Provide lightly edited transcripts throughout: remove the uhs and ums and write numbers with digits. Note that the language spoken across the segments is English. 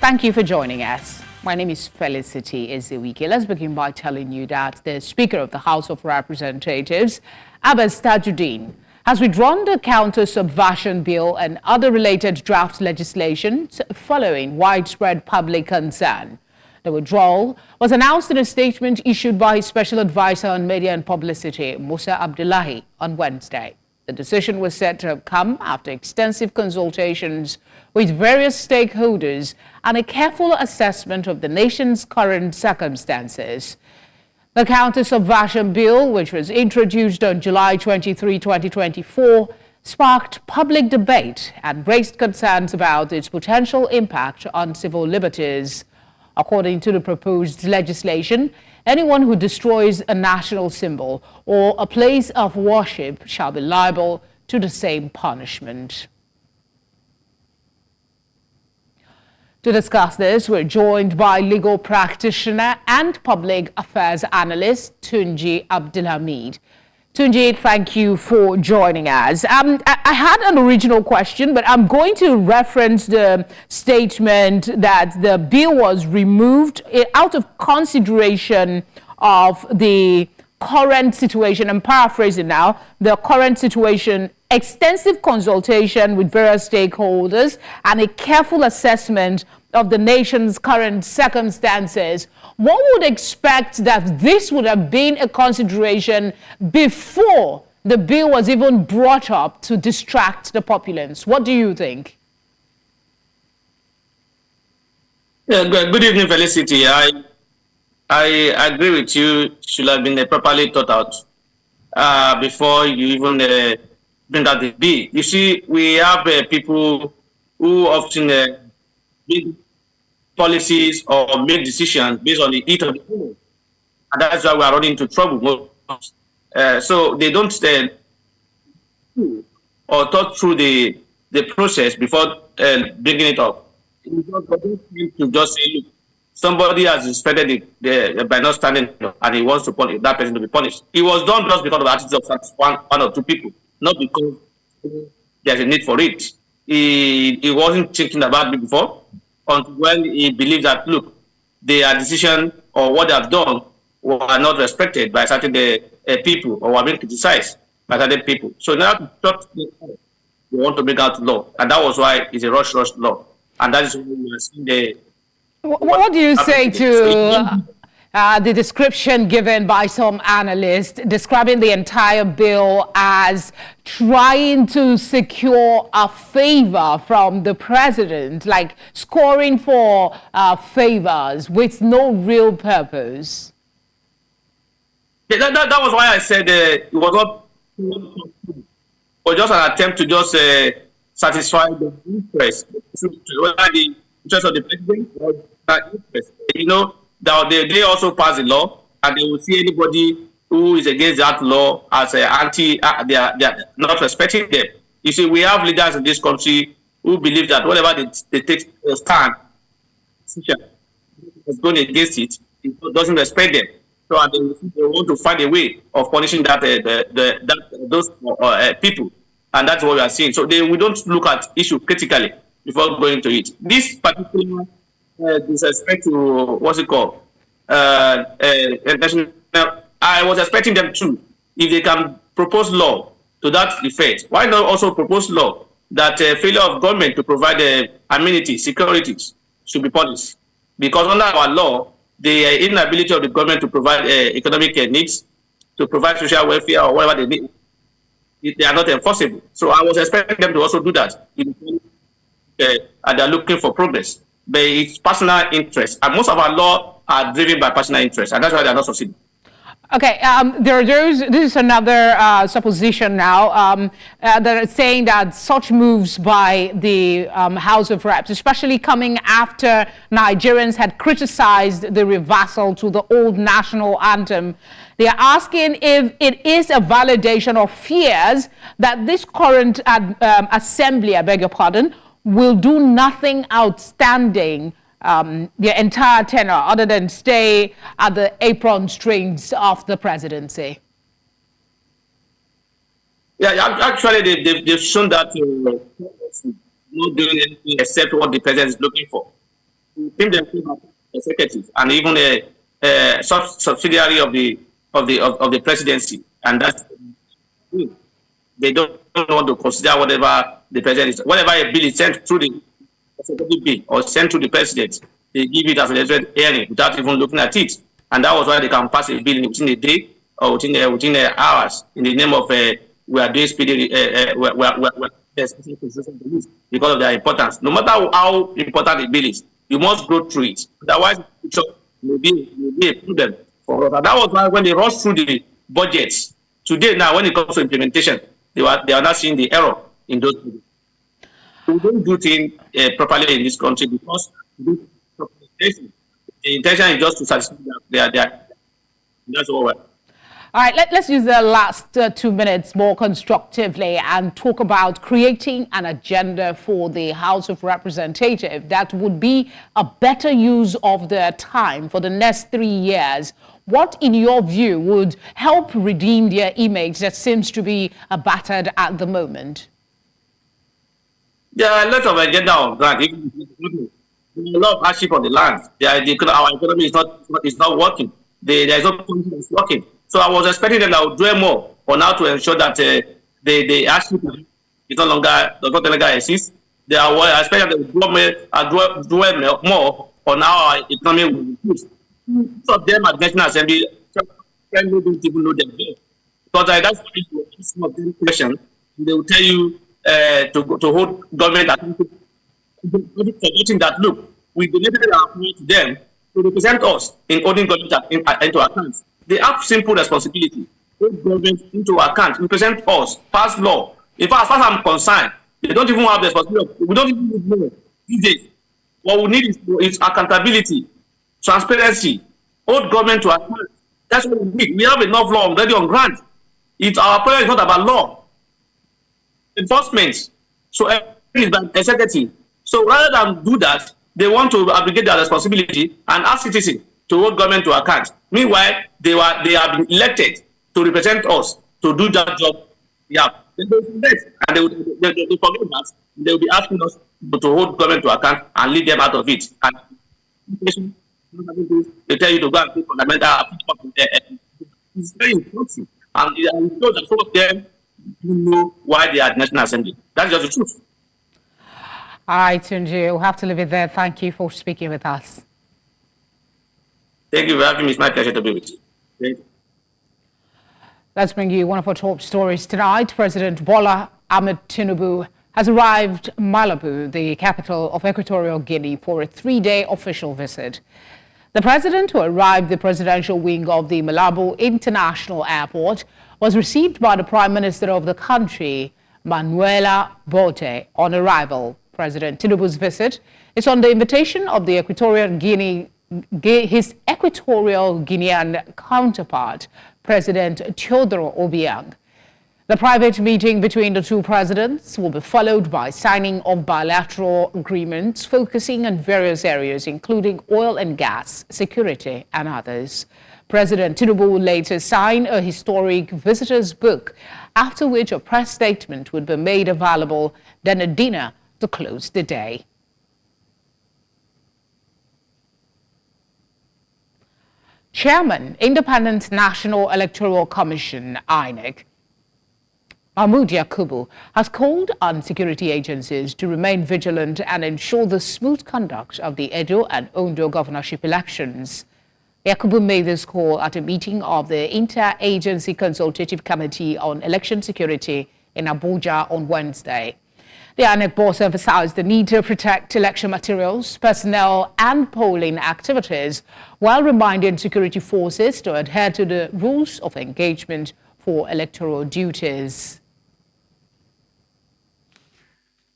Thank you for joining us. My name is Felicity Ezewieke. Let's begin by telling you that the Speaker of the House of Representatives, Abbas Tajuddin, has withdrawn the counter-subversion bill and other related draft legislation following widespread public concern. The withdrawal was announced in a statement issued by his special advisor on media and publicity, Musa Abdullahi, on Wednesday. The decision was said to have come after extensive consultations with various stakeholders and a careful assessment of the nation's current circumstances. The counter-subversion bill, which was introduced on July 23, 2024, sparked public debate and raised concerns about its potential impact on civil liberties. According to the proposed legislation, anyone who destroys a national symbol or a place of worship shall be liable to the same punishment. To discuss this, we're joined by legal practitioner and public affairs analyst Tunji Abdulhamid. Tunji, thank you for joining us. I had an original question, but I'm going to reference the statement that the bill was removed out of consideration of the current situation. I'm paraphrasing now, the current situation, extensive consultation with various stakeholders, and a careful assessment of the nation's current circumstances. One would expect that this would have been a consideration before the bill was even brought up to distract the populace. What do you think? Yeah, good evening, Felicity. I agree with you. Should have been properly thought out before you even bring out the bill. You see, we have people who often make policies or make decisions based on the heat of the moment, and that's why we are running into trouble. So they don't or thought through the process before bringing it up. To just say, look, somebody has suspended by not standing and he wants to punish that person to be punished. It was done just because of the attitude of one or two people, not because there's a need for it. He wasn't thinking about it before, until when he believes that, look, their decision or what they have done were not respected by certain people or were being criticized by certain people. So now they want to bring out law, and that was why it's a rush law. And that is when we are seeing the... What do you say to the description given by some analysts describing the entire bill as trying to secure a favor from the president, like scoring for favors with no real purpose? That was why I said it was not just an attempt to just satisfy the interest, whether the interest of the president or that interest. You know, they also pass the law, and they will see anybody who is against that law as anti. They are not respecting them. You see, we have leaders in this country who believe that whatever they take a stand, is going against it, it doesn't respect them. So they want to find a way of punishing those people, and that's what we are seeing. So we don't look at issue critically before going to it. This particular disrespect to what's it called? I was expecting them to, if they can propose law to that effect, why not also propose law that failure of government to provide amenities, securities should be punished? Because under our law, the inability of the government to provide economic needs, to provide social welfare or whatever they need, they are not enforceable. So I was expecting them to also do that, and they're looking for progress. But it's personal interest, and most of our law are driven by personal interest, and that's why they're not succeeding. Okay, this is another supposition now that are saying that such moves by the House of Reps, especially coming after Nigerians had criticized the reversal to the old national anthem, they are asking if it is a validation of fears that this current assembly, I beg your pardon, will do nothing outstanding the entire tenure other than stay at the apron strings of the presidency? Yeah, actually, they've shown that not doing anything except what the president is looking for. deem themselves executives and even a subsidiary of the presidency, and that's they don't want to consider whatever the president is, whatever a bill is sent through the executive bill or sent to the president, they give it as a legislative hearing without even looking at it, and that was why they can pass a bill within a day or within hours in the name of we are doing speedy because of their importance. No matter how important the bill is, you must go through it. Otherwise, it may be a problem for us. And that was why when they rushed through the budgets today, now when it comes to implementation, they are not seeing the error in those budgets. We don't do things properly in this country because the intention is just to satisfy their. That's all. All right, let's use the last 2 minutes more constructively and talk about creating an agenda for the House of Representatives that would be a better use of their time for the next 3 years. What, in your view, would help redeem their image that seems to be battered at the moment? There are a lot of agenda on ground. There's a lot of hardship on the land. Our economy is not working. There is no country that's working. So I was expecting them to do more on how to ensure that the hardship does no longer exist. They are expecting them to do more on how our economy will improve. Some of them at the National Assembly don't even know them there. Because that's what you ask some of them questions. They will tell you to hold government accountable. Forgetting that, look, we donated our money to them to represent us in holding government into account. They have simple responsibility. Hold government into account, represent us, pass law. In fact, as far as I'm concerned, they don't even have the responsibility. We don't even need more these days. What we need is accountability, transparency, hold government to account. That's what we need. We have enough law already on ground. Our problem is not about law. Enforcement. So everything is by executive. So rather than do that, they want to abrogate their responsibility and ask citizens to hold government to account. Meanwhile, they have been elected to represent us to do that job. Yeah, and they will forget that. They will be asking us to hold government to account and leave them out of it. And they tell you to go and pay fundamental. It's very important, and it shows that some of them know why they are at National Assembly. That's just the truth. All right, Tunji, we'll have to leave it there. Thank you for speaking with us. Thank you for having me. It's my pleasure to be with you. Thank you. Let's bring you one of our top stories tonight. President Bola Ahmed Tinubu has arrived Malabo, the capital of Equatorial Guinea, for a 3-day official visit. The president, who arrived the presidential wing of the Malabo International Airport, was received by the Prime Minister of the country, Manuela Bote, on arrival. President Tinubu's visit is on the invitation of the his Equatorial Guinean counterpart, President Teodoro Obiang. The private meeting between the two presidents will be followed by signing of bilateral agreements focusing on various areas, including oil and gas, security, and others. President Tinubu will later sign a historic visitors book, after which a press statement would be made available, then a dinner to close the day. Chairman, Independent National Electoral Commission, INEC, Mahmoud Yakubu, has called on security agencies to remain vigilant and ensure the smooth conduct of the Edo and Ondo governorship elections. Yakubu made this call at a meeting of the Inter-Agency Consultative Committee on Election Security in Abuja on Wednesday. The INEC boss emphasized the need to protect election materials, personnel, and polling activities, while reminding security forces to adhere to the rules of engagement for electoral duties.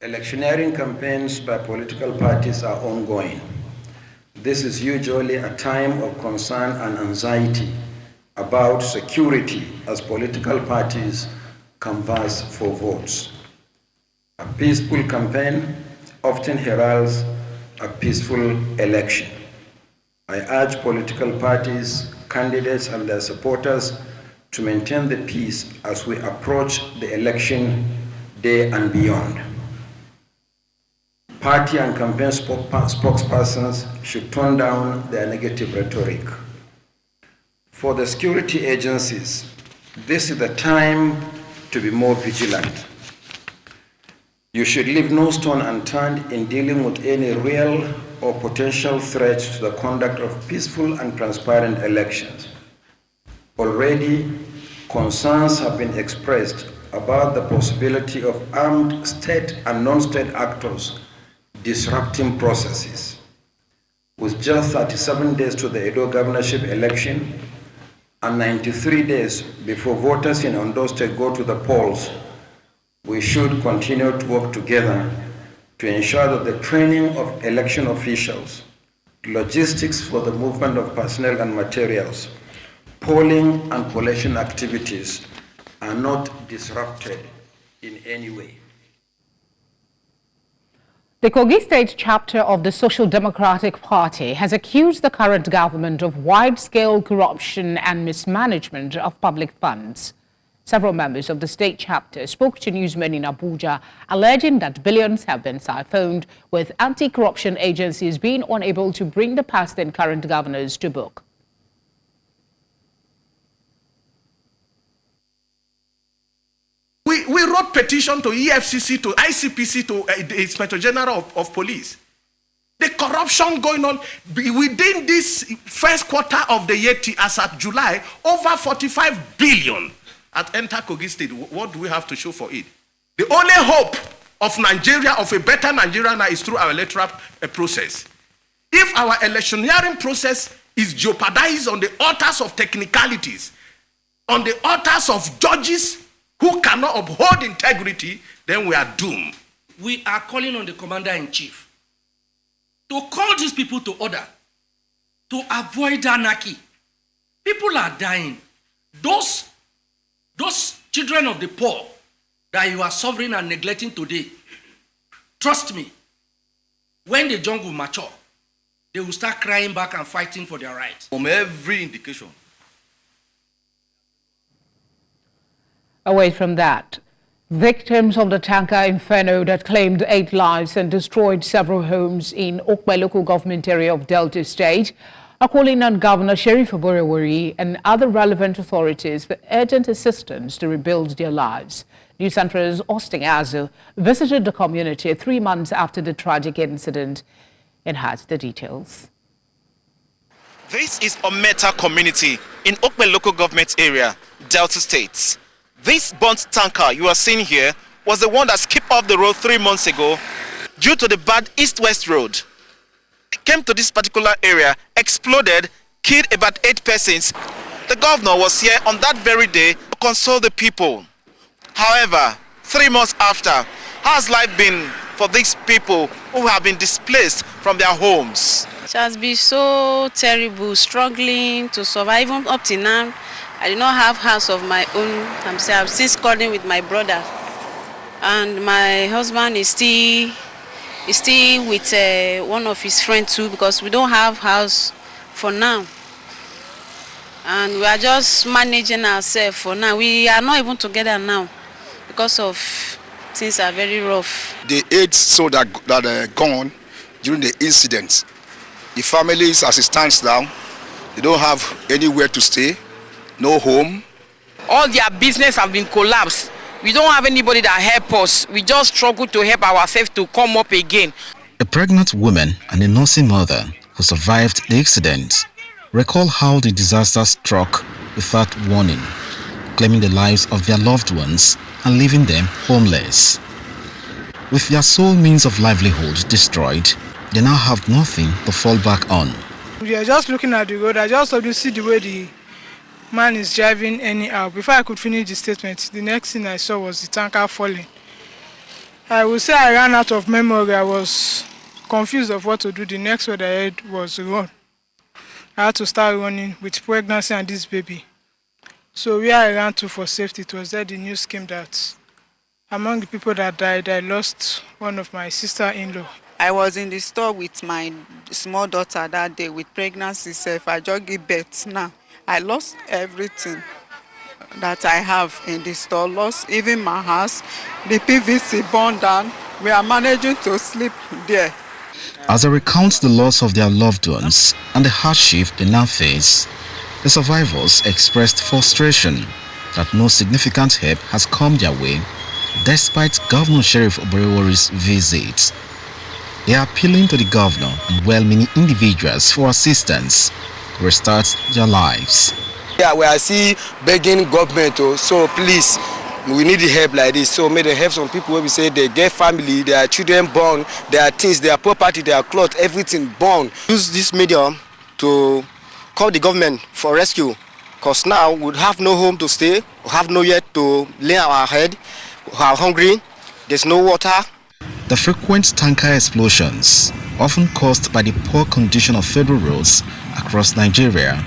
Electioneering campaigns by political parties are ongoing. This is usually a time of concern and anxiety about security as political parties canvass for votes. A peaceful campaign often heralds a peaceful election. I urge political parties, candidates, and their supporters to maintain the peace as we approach the election day and beyond. Party and campaign spokespersons should tone down their negative rhetoric. For the security agencies, this is the time to be more vigilant. You should leave no stone unturned in dealing with any real or potential threats to the conduct of peaceful and transparent elections. Already, concerns have been expressed about the possibility of armed state and non-state actors disrupting processes. With just 37 days to the Edo governorship election and 93 days before voters in Ondo State go to the polls, we should continue to work together to ensure that the training of election officials, logistics for the movement of personnel and materials, polling and collation activities are not disrupted in any way. The Kogi State chapter of the Social Democratic Party has accused the current government of wide-scale corruption and mismanagement of public funds. Several members of the state chapter spoke to newsmen in Abuja, alleging that billions have been siphoned, with anti-corruption agencies being unable to bring the past and current governors to book. We wrote petition to EFCC, to ICPC, to the Inspector General of Police. The corruption going on within this first quarter of the year, as at July, over 45 billion at Enter Kogi State. What do we have to show for it? The only hope of Nigeria, of a better Nigeria now, is through our electoral process. If our electioneering process is jeopardized on the altars of technicalities, on the altars of judges who cannot uphold integrity, then we are doomed. We are calling on the Commander-in-Chief to call these people to order, to avoid anarchy. People are dying. Those children of the poor that you are suffering and neglecting today, trust me, when the jungle mature, they will start crying back and fighting for their rights. From every indication. Away from that, victims of the tanker Inferno that claimed 8 lives and destroyed several homes in Okpe local government area of Delta State are calling on Governor Sheriff Oborewori and other relevant authorities for urgent assistance to rebuild their lives. News Central's Austin Azu visited the community 3 months after the tragic incident and has the details. This is Ometa community in Okpe local government area, Delta State. This burnt tanker you are seeing here was the one that skipped off the road 3 months ago due to the bad east-west road. It came to this particular area, exploded, killed about 8 persons. The governor was here on that very day to console the people. However, 3 months after, how has life been for these people who have been displaced from their homes? It has been so terrible, struggling to survive. Even up to now, I do not have house of my own. I'm still squadding with my brother, and my husband is still with one of his friends too, because we don't have house for now, and we are just managing ourselves for now. We are not even together now because of things are very rough. The 8 soldiers that are gone during the incident, the families, as it stands now, they don't have anywhere to stay. No home. All their business have been collapsed. We don't have anybody that help us. We just struggle to help ourselves to come up again. A pregnant woman and a nursing mother who survived the accident recall how the disaster struck without warning, claiming the lives of their loved ones and leaving them homeless. With their sole means of livelihood destroyed, they now have nothing to fall back on. We are just looking at the road. I just saw see the way the man is driving anyhow. Before I could finish the statement, the next thing I saw was the tanker falling. I would say I ran out of memory. I was confused of what to do. The next word I heard was run. I had to start running with pregnancy and this baby. So where I ran to for safety, it was there the news came that among the people that died, I lost one of my sister-in-law. I was in the store with my small daughter that day with pregnancy self. I just give birth now. I lost everything that I have in the store, lost even my house. The PVC burned down, We are managing to sleep there. As they recount the loss of their loved ones and the hardship they now face, the survivors expressed frustration that no significant help has come their way despite Governor Sheriff Oborewori's visit. They are appealing to the governor and well-meaning individuals for assistance to restart their lives. Yeah, we are still begging government, so please, we need the help like this. So may they help some people where we say they get family, their children born, their things, their property, their clothes, everything born. Use this medium to call the government for rescue, because now we have no home to stay, we have nowhere to lay our head, we are hungry, there's no water. The frequent tanker explosions, often caused by the poor condition of federal roads across Nigeria,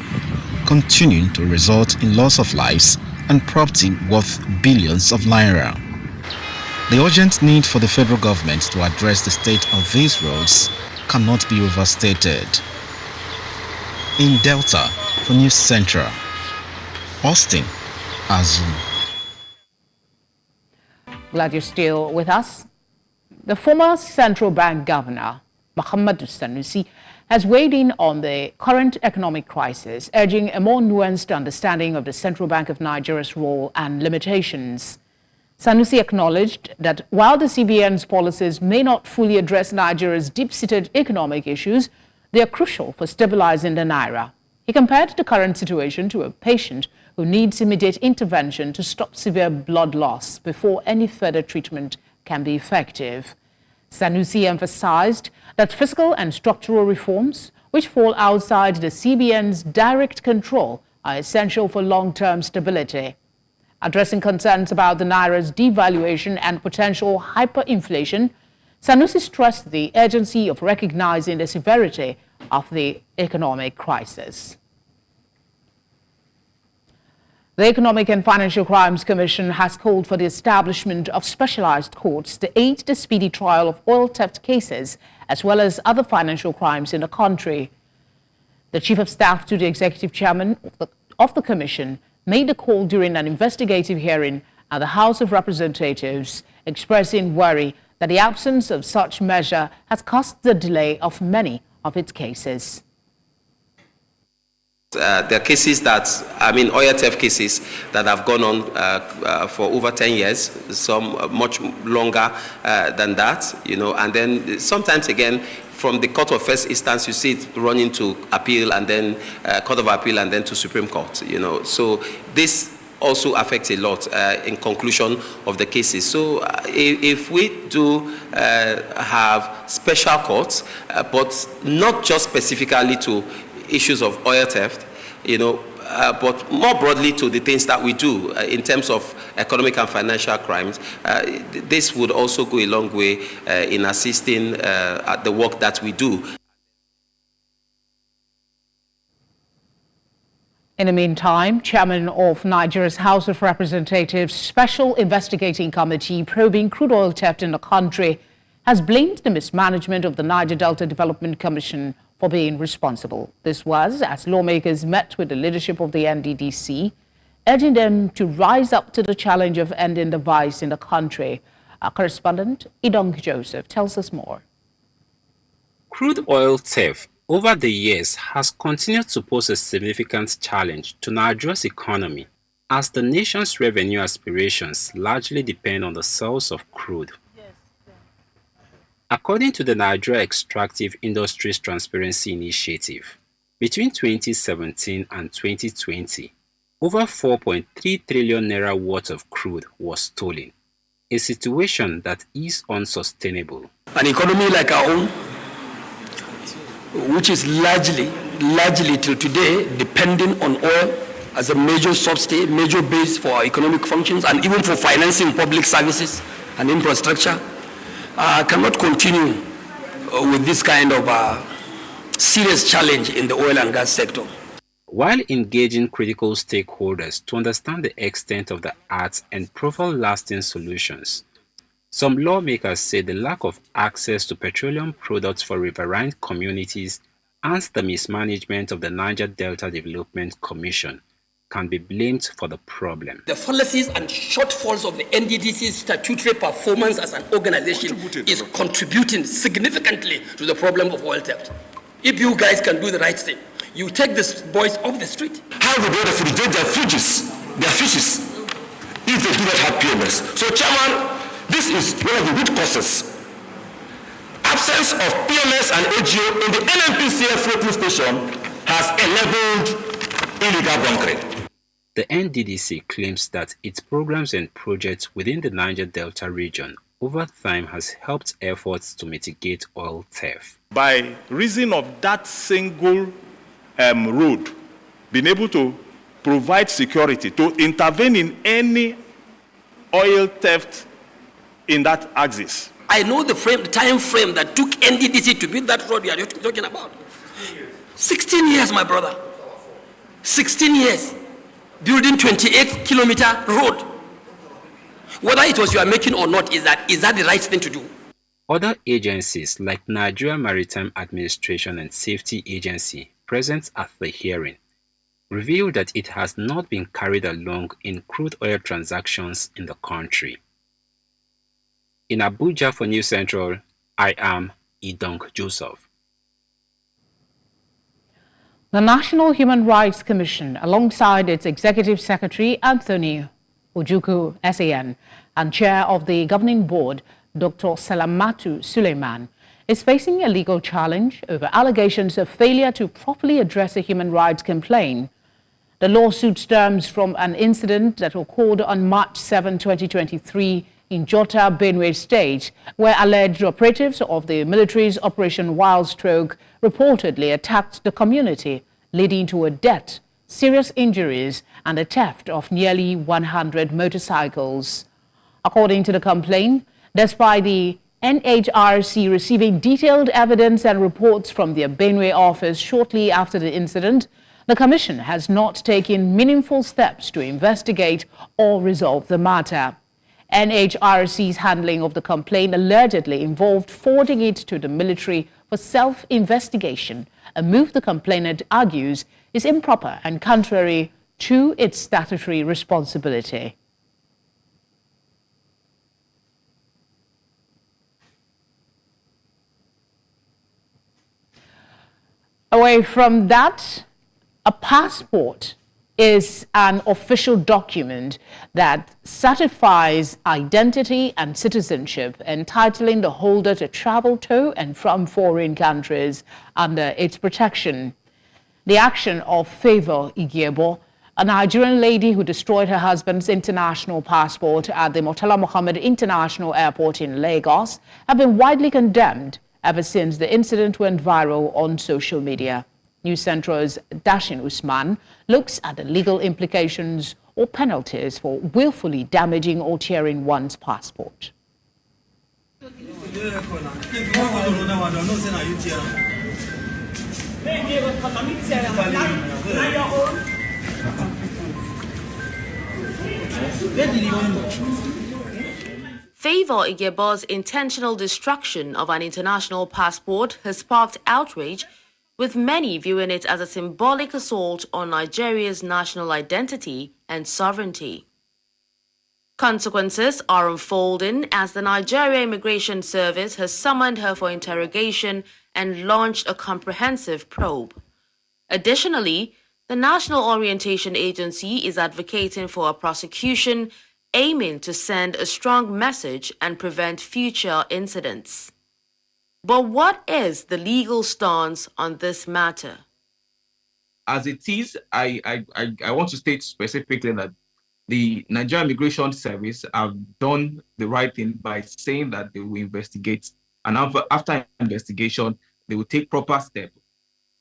continue to result in loss of lives and property worth billions of naira. The urgent need for the federal government to address the state of these roads cannot be overstated. In Delta, for News Central, Austin Azul. Glad you're still with us. The former central bank governor, Muhammadu Sanusi, has weighed in on the current economic crisis, urging a more nuanced understanding of the Central Bank of Nigeria's role and limitations. Sanusi acknowledged that while the CBN's policies may not fully address Nigeria's deep-seated economic issues, they are crucial for stabilizing the naira. He compared the current situation to a patient who needs immediate intervention to stop severe blood loss before any further treatment can be effective. Sanusi emphasized that fiscal and structural reforms, which fall outside the CBN's direct control, are essential for long-term stability. Addressing concerns about the naira's devaluation and potential hyperinflation, Sanusi stressed the urgency of recognizing the severity of the economic crisis. The Economic and Financial Crimes Commission has called for the establishment of specialized courts to aid the speedy trial of oil theft cases as well as other financial crimes in the country. The Chief of Staff to the Executive Chairman of the Commission made the call during an investigative hearing at the House of Representatives, expressing worry that the absence of such measure has caused the delay of many of its cases. There are cases that, oil theft cases that have gone on for over 10 years, some much longer than that, and then sometimes again, from the Court of First Instance, you see it running to appeal and then Court of Appeal and then to Supreme Court, So this also affects a lot in conclusion of the cases. So if we do have special courts, but not just specifically to issues of oil theft, but more broadly to the things that we do in terms of economic and financial crimes, this would also go a long way in assisting at the work that we do. In the meantime, Chairman of Nigeria's House of Representatives Special Investigating Committee probing crude oil theft in the country has blamed the mismanagement of the Niger Delta Development Commission for being responsible. This was as lawmakers met with the leadership of the NDDC, urging them to rise up to the challenge of ending the vice in the country. Our correspondent, Idong Joseph, tells us more. Crude oil theft over the years has continued to pose a significant challenge to Nigeria's economy, as the nation's revenue aspirations largely depend on the sales of crude. According to the Nigeria Extractive Industries Transparency Initiative, between 2017 and 2020, over 4.3 trillion naira worth of crude was stolen, a situation that is unsustainable. An economy like our own, which is largely till today depending on oil as a major subsidy, major base for our economic functions and even for financing public services and infrastructure, cannot continue with this kind of serious challenge in the oil and gas sector. While engaging critical stakeholders to understand the extent of the acts and provide lasting solutions, some lawmakers say the lack of access to petroleum products for riverine communities and the mismanagement of the Niger Delta Development Commission can be blamed for the problem. The fallacies and shortfalls of the NDDC's statutory performance as an organization is contributing significantly to the problem of oil theft. If you guys can do the right thing, you take these boys off the street. How would they refrigerate their fishes if they do not have PMS? So, Chairman, this is one of the root causes. Absence of PMS and AGO in the NNPCL floating station has enabled illegal bunkering. The NDDC claims that its programs and projects within the Niger Delta region over time has helped efforts to mitigate oil theft. By reason of that single road, being able to provide security, to intervene in any oil theft in that axis. I know the time frame that took NDDC to build that road you are talking about. 16 years, my brother. 16 years. Building 28-kilometer road. Whether it was you are making or not, is that the right thing to do? Other agencies like Nigeria Maritime Administration and Safety Agency present at the hearing revealed that it has not been carried along in crude oil transactions in the country. In Abuja for News Central, I am Idong Joseph. The National Human Rights Commission, alongside its Executive Secretary Anthony Ojukwu, SAN, and Chair of the Governing Board, Dr. Salamatu Suleiman, is facing a legal challenge over allegations of failure to properly address a human rights complaint. The lawsuit stems from an incident that occurred on March 7, 2023 in Jota, Benue State, where alleged operatives of the military's Operation Wild Stroke reportedly attacked the community, leading to a death, serious injuries, and a theft of nearly 100 motorcycles. According to the complaint, despite the NHRC receiving detailed evidence and reports from their Benue office shortly after the incident, the Commission has not taken meaningful steps to investigate or resolve the matter. NHRC's handling of the complaint allegedly involved forwarding it to the military for self-investigation, a move the complainant argues is improper and contrary to its statutory responsibility. Away from that, a passport is an official document that certifies identity and citizenship, entitling the holder to travel to and from foreign countries under its protection. The action of Favor Igiebo, a Nigerian lady who destroyed her husband's international passport at the Murtala Mohammed International Airport in Lagos, have been widely condemned ever since the incident went viral on social media. News Central's Dashin Usman looks at the legal implications or penalties for willfully damaging or tearing one's passport. Favor Igiebo's intentional destruction of an international passport has sparked outrage, with many viewing it as a symbolic assault on Nigeria's national identity and sovereignty. Consequences are unfolding as the Nigeria Immigration Service has summoned her for interrogation and launched a comprehensive probe. Additionally, the National Orientation Agency is advocating for a prosecution aiming to send a strong message and prevent future incidents. But what is the legal stance on this matter? As it is, I want to state specifically that the Nigerian Immigration Service have done the right thing by saying that they will investigate, and after investigation, they will take proper step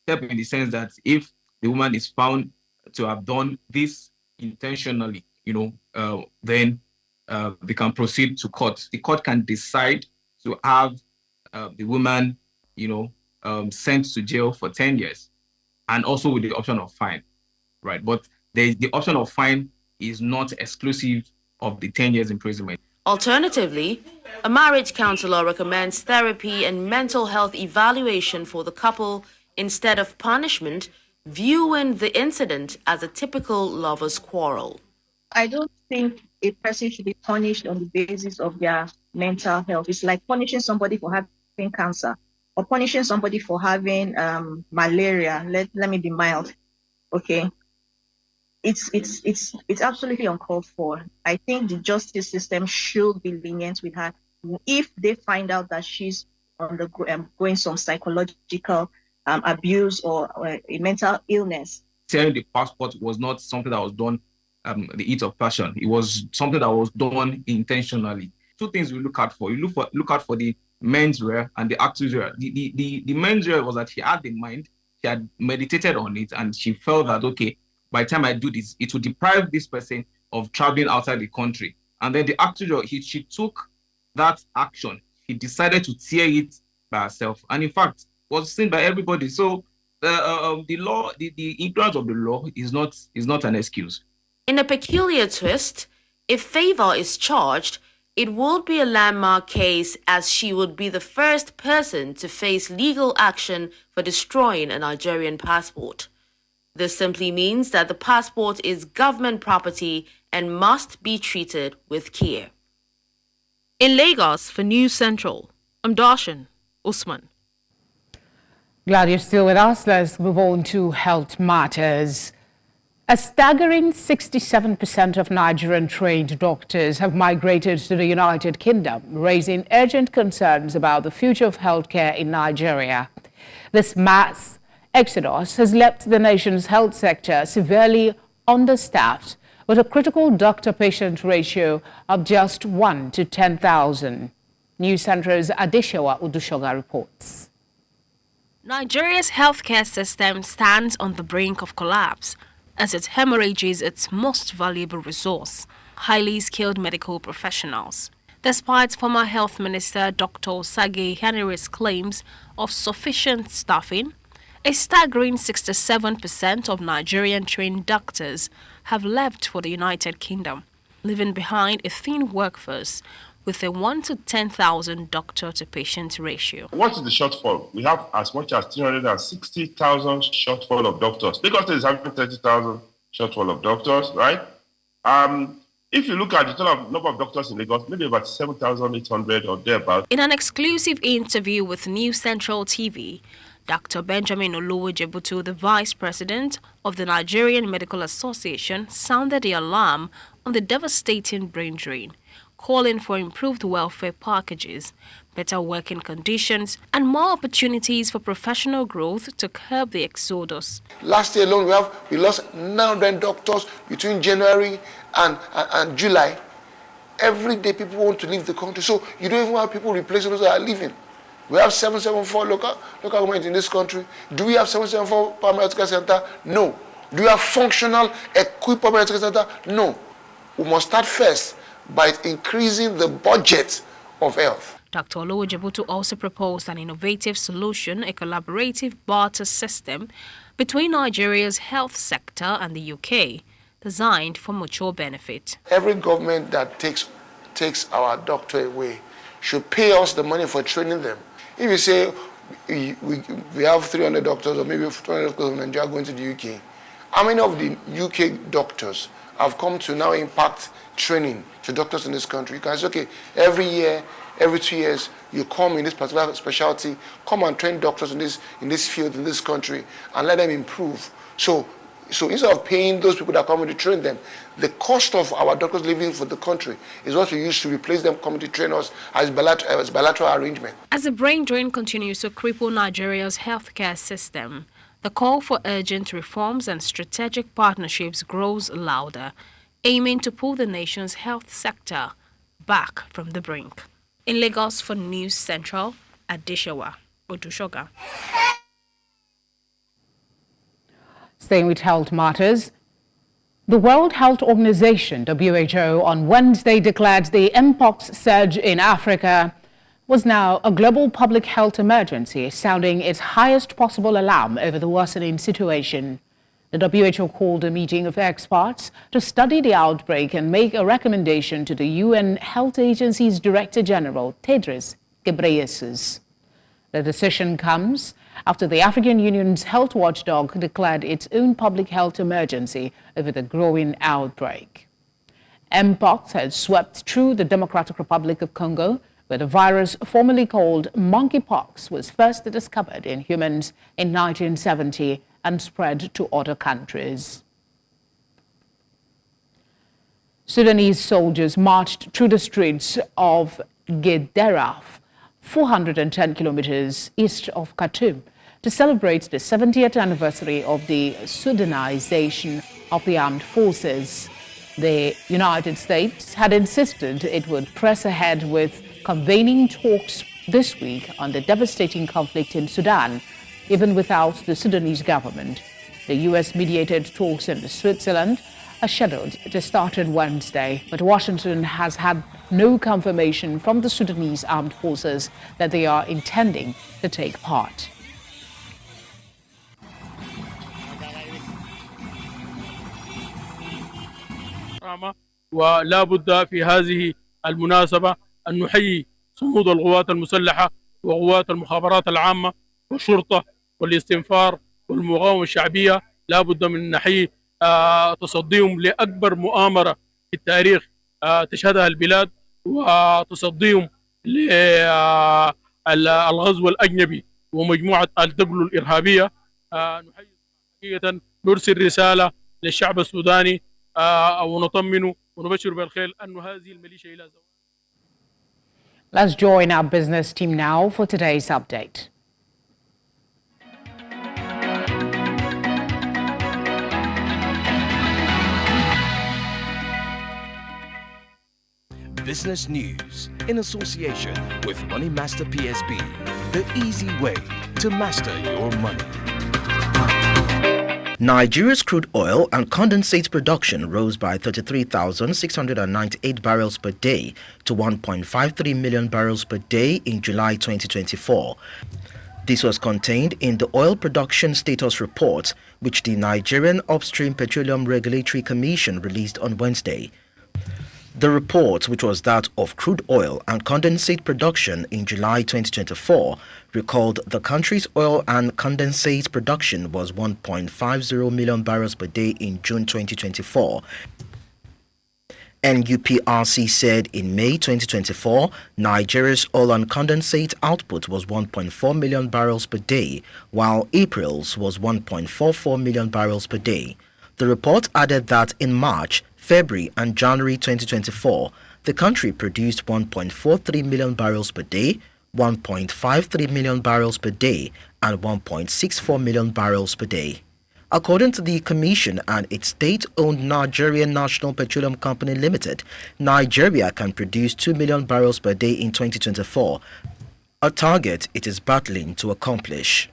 in the sense that if the woman is found to have done this intentionally, then they can proceed to court. The court can decide to have the woman, sent to jail for 10 years, and also with the option of fine, right? But the option of fine is not exclusive of the 10 years imprisonment. Alternatively, a marriage counselor recommends therapy and mental health evaluation for the couple instead of punishment, viewing the incident as a typical lover's quarrel. I don't think a person should be punished on the basis of their mental health. It's like punishing somebody for having cancer or punishing somebody for having malaria. Let me be mild. Okay. It's absolutely uncalled for. I think the justice system should be lenient with her if they find out that she's undergoing some psychological abuse or a mental illness. Tearing the passport was not something that was done the heat of passion. It was something that was done intentionally. Two things we look out for. You look out for the mens rea and the actus rea. The mens rea was that she had the mind, she had meditated on it, and she felt that, okay, by the time I do this, it will deprive this person of traveling outside the country. And then the actus rea, she took that action. She decided to tear it by herself. And in fact, was seen by everybody. So the law, the ignorance of the law is not an excuse. In a peculiar twist, if Favor is charged, it would be a landmark case as she would be the first person to face legal action for destroying a Nigerian passport. This simply means that the passport is government property and must be treated with care. In Lagos for News Central, I'm Darshan Usman. Glad you're still with us. Let's move on to health matters. A staggering 67% of Nigerian-trained doctors have migrated to the United Kingdom, raising urgent concerns about the future of healthcare in Nigeria. This mass exodus has left the nation's health sector severely understaffed, with a critical doctor-patient ratio of just 1 to 10,000. News Center's Adisha Udushoga reports. Nigeria's healthcare system stands on the brink of collapse as it hemorrhages its most valuable resource, highly skilled medical professionals. Despite former Health Minister Dr. Sage Henry's claims of sufficient staffing, a staggering 67% of Nigerian-trained doctors have left for the United Kingdom, leaving behind a thin workforce with a 1 to 10,000 doctor-to-patient ratio. What is the shortfall? We have as much as 360,000 shortfall of doctors. Lagos is having 30,000 shortfall of doctors, right? If you look at the total number of doctors in Lagos, maybe about 7,800 or thereabouts. In an exclusive interview with News Central TV, Dr. Benjamin Olowo-Jebutu, the Vice President of the Nigerian Medical Association, sounded the alarm on the devastating brain drain, calling for improved welfare packages, better working conditions, and more opportunities for professional growth to curb the exodus. Last year alone, we lost 900 doctors between January and July. Every day people want to leave the country, so you don't even have people replacing those that are leaving. We have 774 local government in this country. Do we have 774 primary healthcare center? No. Do we have functional, equipped primary healthcare center? No. We must start first by increasing the budget of health. Dr. Olowo-Jebutu also proposed an innovative solution, a collaborative barter system between Nigeria's health sector and the UK, designed for mutual benefit. Every government that takes our doctor away should pay us the money for training them. If you say we have 300 doctors or maybe 200 doctors in Nigeria going to the UK, how many of the UK doctors have come to now impact training to doctors in this country? You can say, okay, every year, every 2 years, you come in this particular specialty, come and train doctors in this field, in this country, and let them improve. So instead of paying those people that come to train them, the cost of our doctors living for the country is what we use to replace them coming to train us as bilateral arrangement. As the brain drain continues to cripple Nigeria's healthcare system, the call for urgent reforms and strategic partnerships grows louder, aiming to pull the nation's health sector back from the brink. In Lagos for News Central, Adisha Udushoga. Staying with health matters, the World Health Organization, WHO, on Wednesday declared the Mpox surge in Africa was now a global public health emergency, sounding its highest possible alarm over the worsening situation. The WHO called a meeting of experts to study the outbreak and make a recommendation to the UN Health Agency's Director General, Tedros Ghebreyesus. The decision comes after the African Union's health watchdog declared its own public health emergency over the growing outbreak. Mpox has swept through the Democratic Republic of Congo, where the virus formerly called monkeypox was first discovered in humans in 1970 and spread to other countries. Sudanese soldiers marched through the streets of Gedaraf, 410 kilometers east of Khartoum, to celebrate the 70th anniversary of the Sudanization of the armed forces. The United States had insisted it would press ahead with convening talks this week on the devastating conflict in Sudan, even without the Sudanese government. The U.S.-mediated talks in Switzerland are scheduled to start on Wednesday, but Washington has had no confirmation from the Sudanese armed forces that they are intending to take part. ولا بد في هذه المناسبة أن نحيي صمود القوات المسلحة وقوات المخابرات العامة والشرطة والاستنفار والمقاومة الشعبية. لا بد من نحيي تصديهم لأكبر مؤامرة في التاريخ تشهدها البلاد، وتصديهم للغزو الأجنبي ومجموعة الدبل الإرهابية. نحيي حقيقة، نرسل رسالة للشعب السوداني ونطمنه ونبشر بالخير أن هذه الميليشيا إلى زوال. Let's join our business team now for today's update. Business news in association with Money Master PSB, the easy way to master your money. Nigeria's crude oil and condensate production rose by 33,698 barrels per day to 1.53 million barrels per day in July 2024. This was contained in the Oil Production Status Report, which the Nigerian Upstream Petroleum Regulatory Commission released on Wednesday. The report, which was that of crude oil and condensate production in July 2024, recalled the country's oil and condensate production was 1.50 million barrels per day in June 2024. NUPRC said in May 2024, Nigeria's oil and condensate output was 1.4 million barrels per day, while April's was 1.44 million barrels per day. The report added that in March, February and January 2024, the country produced 1.43 million barrels per day, 1.53 million barrels per day, and 1.64 million barrels per day. According to the Commission and its state-owned Nigerian National Petroleum Company Limited, Nigeria can produce 2 million barrels per day in 2024, a target it is battling to accomplish.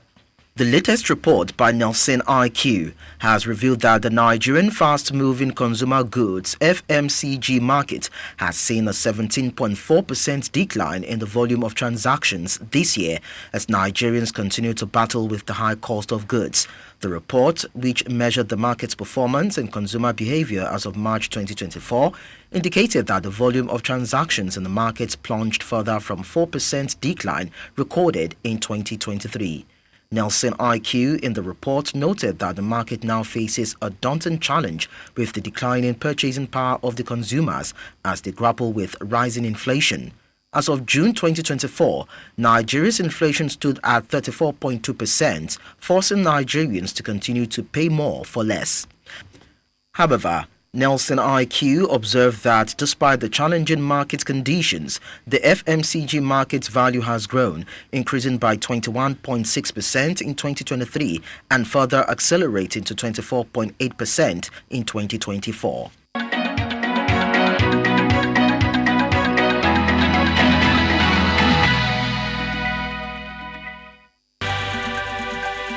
The latest report by Nelson IQ has revealed that the Nigerian fast-moving consumer goods FMCG market has seen a 17.4% decline in the volume of transactions this year as Nigerians continue to battle with the high cost of goods. The report, which measured the market's performance and consumer behavior as of March 2024, indicated that the volume of transactions in the market plunged further from 4% decline recorded in 2023. Nelson IQ in the report noted that the market now faces a daunting challenge with the declining purchasing power of the consumers as they grapple with rising inflation. As of June 2024, Nigeria's inflation stood at 34.2%, forcing Nigerians to continue to pay more for less. However, Nelson IQ observed that despite the challenging market conditions, the FMCG market's value has grown, increasing by 21.6% in 2023 and further accelerating to 24.8% in 2024.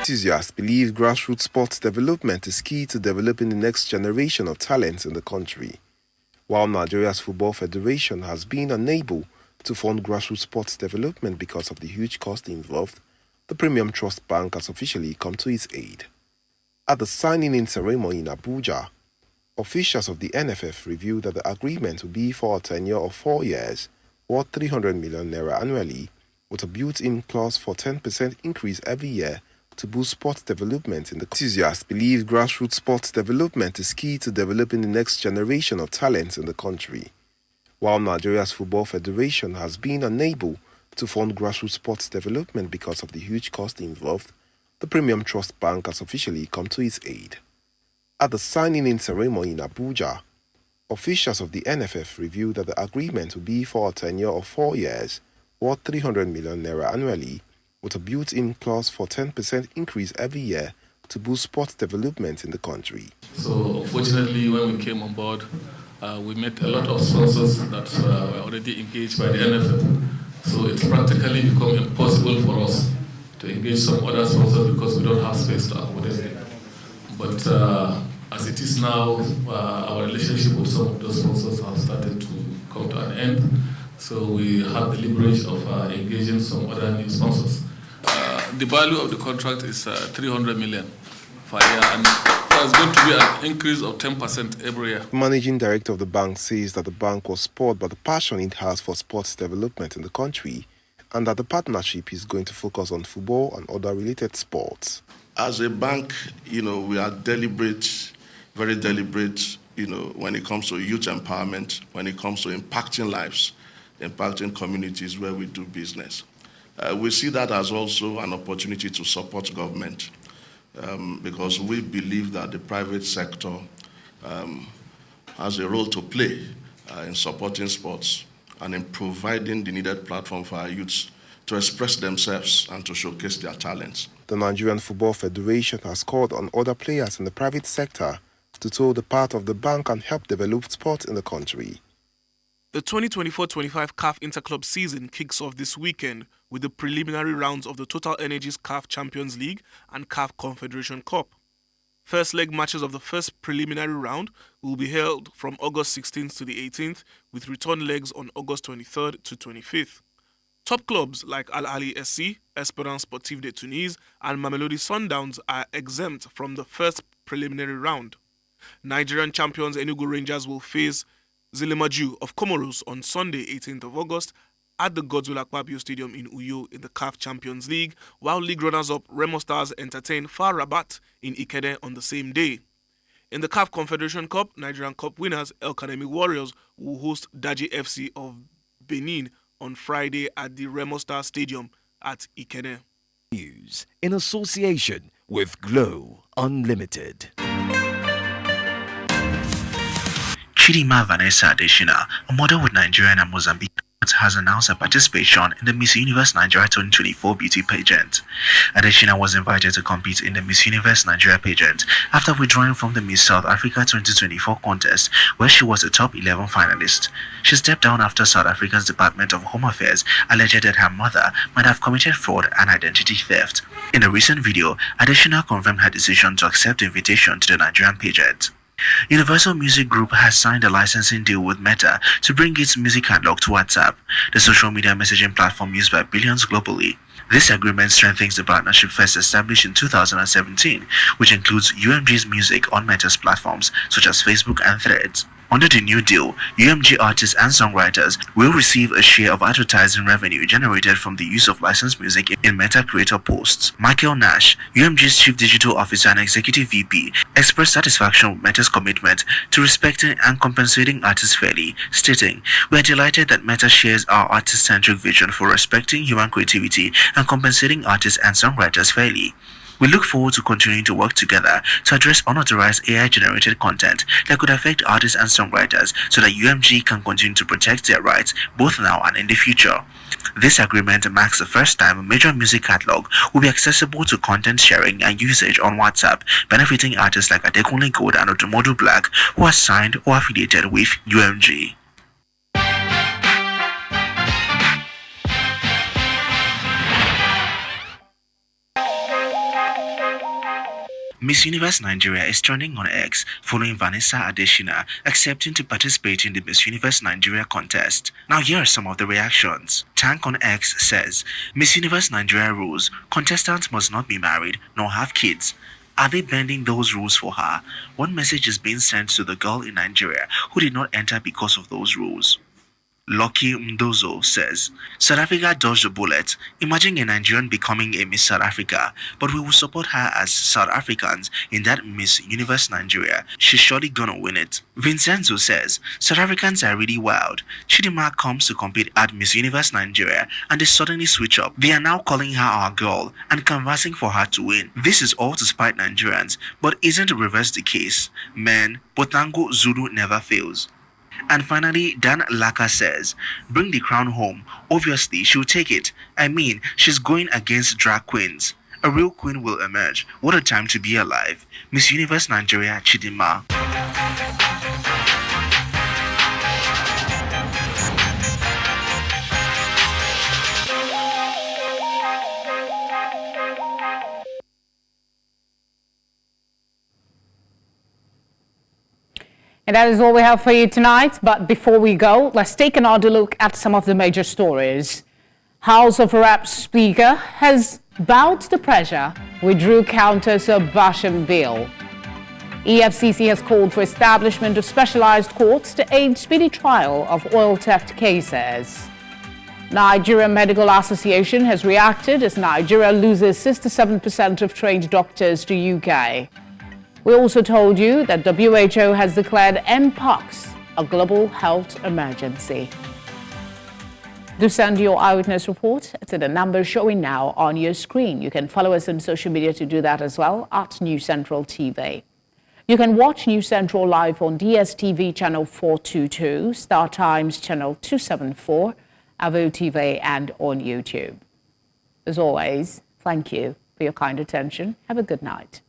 Enthusiasts believe grassroots sports development is key to developing the next generation of talents in the country. While Nigeria's Football Federation has been unable to fund grassroots sports development because of the huge cost involved, the Premium Trust Bank has officially come to its aid. At the signing-in ceremony in Abuja, officials of the NFF revealed that the agreement will be for a tenure of 4 years, worth 300 million naira annually, with a built-in clause for 10% increase every year to boost sports development in the country. Enthusiasts believe grassroots sports development is key to developing the next generation of talents in the country. While Nigeria's Football Federation has been unable to fund grassroots sports development because of the huge cost involved, the Premium Trust Bank has officially come to its aid. At the signing-in ceremony in Abuja, officials of the NFF revealed that the agreement will be for a tenure of 4 years, worth 300 million naira annually, with a built-in clause for 10% increase every year to boost sports development in the country. So, unfortunately, when we came on board, we met a lot of sponsors that were already engaged by the NFF. So it's practically become impossible for us to engage some other sponsors because we don't have space to accommodate them. But as it is now, our relationship with some of those sponsors has started to come to an end. So we have the leverage of engaging some other new sponsors. The value of the contract is 300 million per year, and there's going to be an increase of 10% every year. The managing director of the bank says that the bank was spurred by the passion it has for sports development in the country, and that the partnership is going to focus on football and other related sports. As a bank, we are deliberate, very deliberate, when it comes to youth empowerment, when it comes to impacting lives, impacting communities where we do business. We see that as also an opportunity to support government, because we believe that the private sector has a role to play in supporting sports and in providing the needed platform for our youths to express themselves and to showcase their talents. The Nigerian Football Federation has called on other players in the private sector to toe the path of the bank and help develop sport in the country. The 2024-25 CAF Interclub season kicks off this weekend with the preliminary rounds of the Total Energies CAF Champions League and CAF Confederation Cup. First leg matches of the first preliminary round will be held from August 16th to the 18th, with return legs on August 23rd to 25th. Top clubs like Al Ahly SC, Esperance Sportive de Tunis, and Mamelodi Sundowns are exempt from the first preliminary round. Nigerian champions Enugu Rangers will face Zilemaju of Comoros on Sunday, 18th of August, at the Godswill Akpabio Stadium in Uyo in the CAF Champions League, while league runners-up Remo Stars entertain FAR Rabat in Ikede on the same day. In the CAF Confederation Cup, Nigerian Cup winners El Kanemi Warriors will host Daji FC of Benin on Friday at the Remo Stars Stadium at Ikede. News in association with Glow Unlimited. Chidima Vanessa Adesina, a model with Nigerian and Mozambique, has announced her participation in the Miss Universe Nigeria 2024 beauty pageant. Adesina was invited to compete in the Miss Universe Nigeria pageant after withdrawing from the Miss South Africa 2024 contest, where she was a top 11 finalist. She stepped down after South Africa's Department of Home Affairs alleged that her mother might have committed fraud and identity theft. In a recent video, Adesina confirmed her decision to accept the invitation to the Nigerian pageant. Universal Music Group has signed a licensing deal with Meta to bring its music catalog to WhatsApp, the social media messaging platform used by billions globally. This agreement strengthens the partnership first established in 2017, which includes UMG's music on Meta's platforms such as Facebook and Threads. Under the new deal, UMG artists and songwriters will receive a share of advertising revenue generated from the use of licensed music in Meta creator posts. Michael Nash, UMG's Chief Digital Officer and Executive VP, expressed satisfaction with Meta's commitment to respecting and compensating artists fairly, stating, "We are delighted that Meta shares our artist-centric vision for respecting human creativity and compensating artists and songwriters fairly. We look forward to continuing to work together to address unauthorized AI-generated content that could affect artists and songwriters so that UMG can continue to protect their rights both now and in the future." This agreement marks the first time a major music catalog will be accessible to content sharing and usage on WhatsApp, benefiting artists like Adekunle Gold and Odumodu Black who are signed or affiliated with UMG. Miss Universe Nigeria is trending on X following Vanessa Adesina accepting to participate in the Miss Universe Nigeria contest. Now here are some of the reactions. Tank on X says, "Miss Universe Nigeria rules, contestants must not be married nor have kids. Are they bending those rules for her? One message is being sent to the girl in Nigeria who did not enter because of those rules." Lucky Mdozo says, South Africa dodged a bullet. Imagine a Nigerian becoming a Miss South Africa, but we will support her as South Africans in that Miss Universe Nigeria. She's surely gonna win it. Vincenzo says, South Africans are really wild. Chidinma comes to compete at Miss Universe Nigeria and they suddenly switch up. They are now calling her our girl and canvassing for her to win. This is all to spite Nigerians, but isn't the reverse the case? Man, Botango Zulu never fails. And finally, Dan Laka says, bring the crown home. Obviously, she'll take it. I mean, she's going against drag queens. A real queen will emerge. What a time to be alive. Miss Universe Nigeria Chidinma. And that is all we have for you tonight. But before we go, let's take another look at some of the major stories. House of Reps Speaker has bowed to pressure, withdrew counter-subversion bill. EFCC has called for establishment of specialized courts to aid speedy trial of oil theft cases. Nigeria Medical Association has reacted as Nigeria loses 67% of trained doctors to UK. We also told you that WHO has declared Mpox a global health emergency. Do send your eyewitness report to the number showing now on your screen. You can follow us on social media to do that as well at News Central TV. You can watch News Central live on DSTV channel 422, Star Times channel 274, Avo TV and on YouTube. As always, thank you for your kind attention. Have a good night.